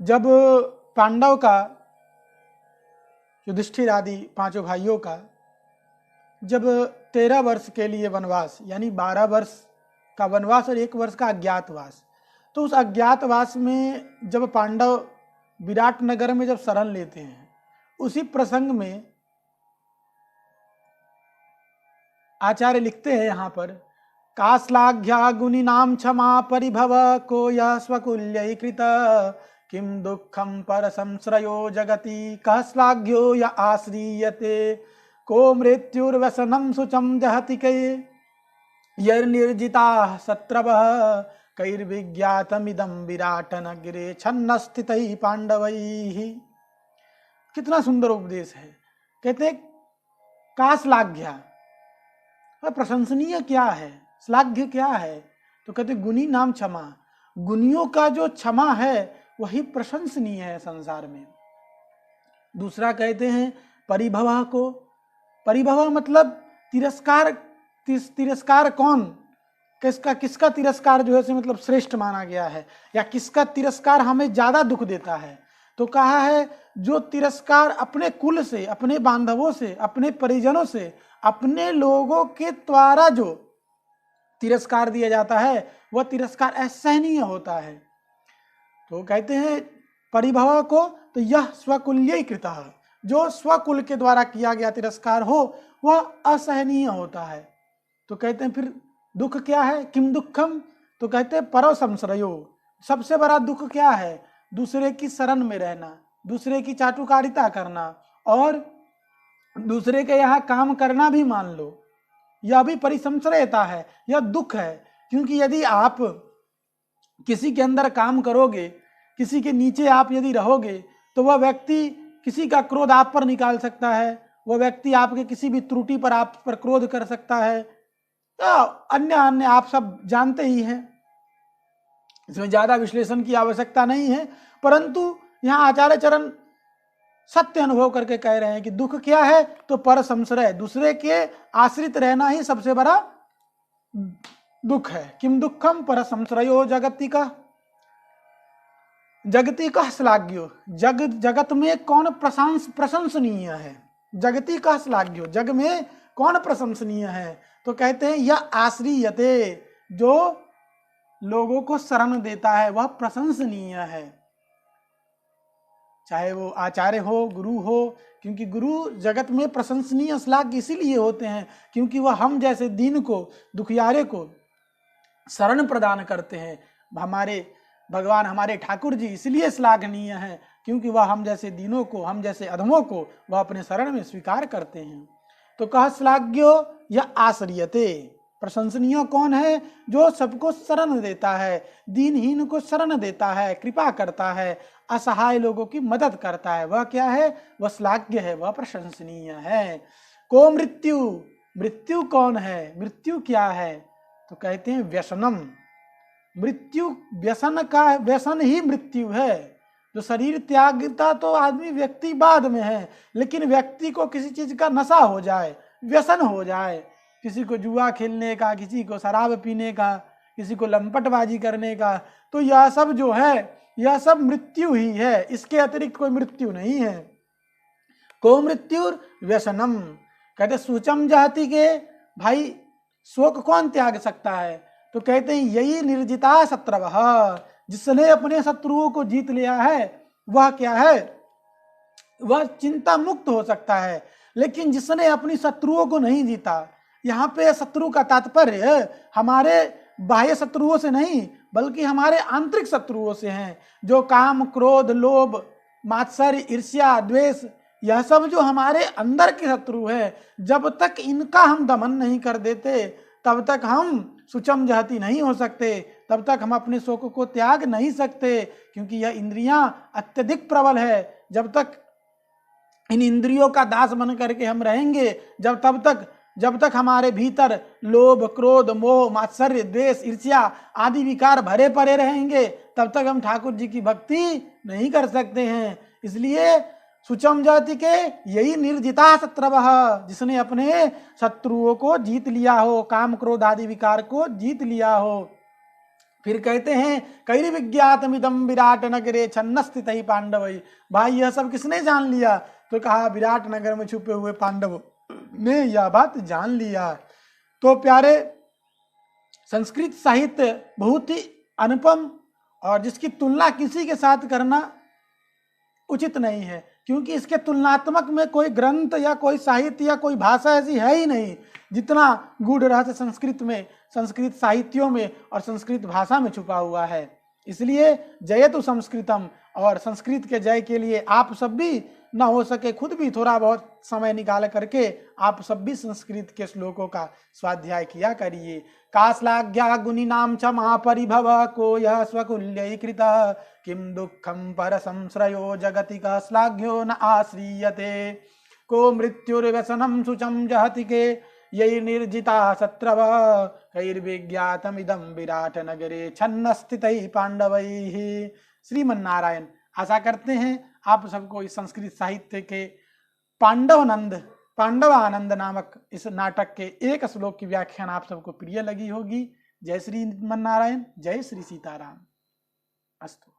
जब पांडव का, युधिष्ठिर आदि पांचों भाइयों का जब 13 वर्ष के लिए वनवास, यानी 12 वर्ष का वनवास और 1 वर्ष का अज्ञातवास, तो उस अज्ञातवास में जब पांडव विराट नगर में जब शरण लेते हैं, उसी प्रसंग में आचार्य लिखते हैं यहाँ पर, काश्लाघ्या गुणी नाम क्षमा परिभव को यह स्वकुल्य कृत किम दुखम पर संश्रयो जगति काश्लाघ्यो या आश्रीयते को मृत्युर्व्यसनम शुचम जहति के यर्निर्जिता शत्रवः कैर्विज्ञातमिदं विराट नगरे छन्नस्थितैः पांडवैः। कितना सुंदर उपदेश है। कहते का श्लाघ्या, प्रशंसनीय क्या है, श्लाघ्य क्या है, तो कहते गुणी नाम क्षमा, गुणियों का जो क्षमा है वही प्रशंसनीय है संसार में। दूसरा कहते हैं परिभव को, परिभव मतलब तिरस्कार, तिरस्कार कौन, किसका तिरस्कार जो है मतलब श्रेष्ठ माना गया है, या किसका तिरस्कार हमें ज्यादा दुख देता है। तो कहा है जो तिरस्कार अपने कुल से, अपने बांधवों से, अपने परिजनों से, अपने लोगों के द्वारा जो तिरस्कार दिया जाता है वह तिरस्कार असहनीय होता है। तो कहते हैं परिभव को, तो यह स्वकुल्य कृतः, जो स्वकुल के द्वारा किया गया तिरस्कार हो वह असहनीय होता है। तो कहते हैं फिर दुख क्या है, किम दुखम, तो कहते हैं परो संश्रयो, सबसे बड़ा दुख क्या है, दूसरे की शरण में रहना, दूसरे की चाटुकारिता करना और दूसरे के यहाँ काम करना भी मान लो, यह भी परिसंश्रयता है, यह दुख है। क्योंकि यदि आप किसी के अंदर काम करोगे, किसी के नीचे आप यदि रहोगे, तो वह व्यक्ति किसी का क्रोध आप पर निकाल सकता है, वह व्यक्ति आपके किसी भी त्रुटि पर आप पर क्रोध कर सकता है, अन्य अन्य आप सब जानते ही हैं, इसमें ज्यादा विश्लेषण की आवश्यकता नहीं है। परंतु यहाँ आचार्य चरण सत्य अनुभव करके कह रहे हैं कि दुख क्या है, तो पर संश्रय, दूसरे के आश्रित रहना ही सबसे बड़ा दुख है। किम दुखम पर संश्रयो जगति का, जगति का श्लाघ्यो, जगत में कौन प्रशंसनीय है, जगति का श्लाघ्यो, जग में कौन प्रशंसनीय है, तो कहते हैं यह आश्रीयते, जो लोगों को शरण देता है वह प्रशंसनीय है, चाहे वो आचार्य हो, गुरु हो। क्योंकि गुरु जगत में प्रशंसनीय श्लाघ्य इसीलिए होते हैं क्योंकि वह हम जैसे दीन को, दुखियारे को शरण प्रदान करते हैं। हमारे भगवान, हमारे ठाकुर जी इसलिए श्लाघनीय हैं क्योंकि वह हम जैसे दीनों को, हम जैसे अधमों को वह अपने शरण में स्वीकार करते हैं। तो कह श्लाघ्यो या आश्रियते, प्रशंसनीय कौन है, जो सबको शरण देता है, दीनहीन को शरण देता है, कृपा करता है, असहाय लोगों की मदद करता है, वह क्या है, वह श्लाघ्य है, वह प्रशंसनीय है। को मृत्यु, मृत्यु कौन है, मृत्यु क्या है, तो कहते हैं व्यसनम, मृत्यु व्यसन का, व्यसन ही मृत्यु है। जो शरीर त्यागता तो आदमी व्यक्ति बाद में है, लेकिन व्यक्ति को किसी चीज का नशा हो जाए, व्यसन हो जाए, किसी को जुआ खेलने का, किसी को शराब पीने का, किसी को लंपटबाजी करने का, तो यह सब जो है यह सब मृत्यु ही है, इसके अतिरिक्त कोई मृत्यु नहीं है। को मृत्यु व्यसनम, कहते सूचम जाति के भाई शोक कौन त्याग सकता है, तो कहते हैं यही निर्जिता शत्रवः, जिसने अपने शत्रुओं को जीत लिया है वह क्या है, वह चिंता मुक्त हो सकता है। लेकिन जिसने अपनी शत्रुओं को नहीं जीता, यहाँ पे शत्रु का तात्पर्य हमारे बाह्य शत्रुओं से नहीं बल्कि हमारे आंतरिक शत्रुओं से हैं, जो काम, क्रोध, लोभ, मात्सर्य, ईर्ष्या, द्वेष, यह सब जो हमारे अंदर के शत्रु है, जब तक इनका हम दमन नहीं कर देते तब तक हम सुचम जहती नहीं हो सकते, तब तक हम अपने शोक को त्याग नहीं सकते। क्योंकि यह इंद्रियां अत्यधिक प्रबल है, जब तक इन इंद्रियों का दास बन करके हम रहेंगे, जब तक हमारे भीतर लोभ, क्रोध, मोह, मात्सर्य, द्वेष, ईर्ष्या आदि विकार भरे पड़े रहेंगे, तब तक हम ठाकुर जी की भक्ति नहीं कर सकते हैं। इसलिए सुचम जाति के यही निर्जिता शत्रवः, जिसने अपने शत्रुओं को जीत लिया हो, काम, क्रोध आदि विकार को जीत लिया हो, फिर कहते हैं कैर्विज्ञातमिदं विराट नगरे छन्नस्थितैः पांडवैः। भाई यह सब किसने जान लिया? तो कहा विराट नगर में छुपे हुए पांडव ने यह बात जान लिया। तो प्यारे, संस्कृत साहित्य बहुत ही अनुपम और जिसकी तुलना किसी के साथ करना उचित नहीं है, क्योंकि इसके तुलनात्मक में कोई ग्रंथ या कोई साहित्य या कोई भाषा ऐसी है ही नहीं जितना गूढ़ रहस्य संस्कृत में, संस्कृत साहित्यों में और संस्कृत भाषा में छुपा हुआ है। इसलिए जयतु संस्कृतम, और संस्कृत के जय के लिए आप सब भी ना हो सके खुद भी थोड़ा बहुत समय निकाल करके आप सब भी संस्कृत के श्लोकों का स्वाध्याय किया करिए। काश्लाघ्या गुणिनाम च महापरिभव को यह स्वकुल्यीकृत किम दुःखम पर संश्रयो जगति का श्लाघ्यो न आश्रीयते को मृत्युर्व्यसनम शुचम जहति के यही निर्जिता शत्रव कैर्विज्ञातमिदं विराट नगरे छन्नस्थितैः पांडवैः। श्रीमन्नारायण। आशा करते हैं आप सबको इस संस्कृत साहित्य के पांडवानंद नामक इस नाटक के एक श्लोक की व्याख्यान आप सबको प्रिय लगी होगी। जय श्री मन्नारायण, जय श्री सीताराम। अस्तु।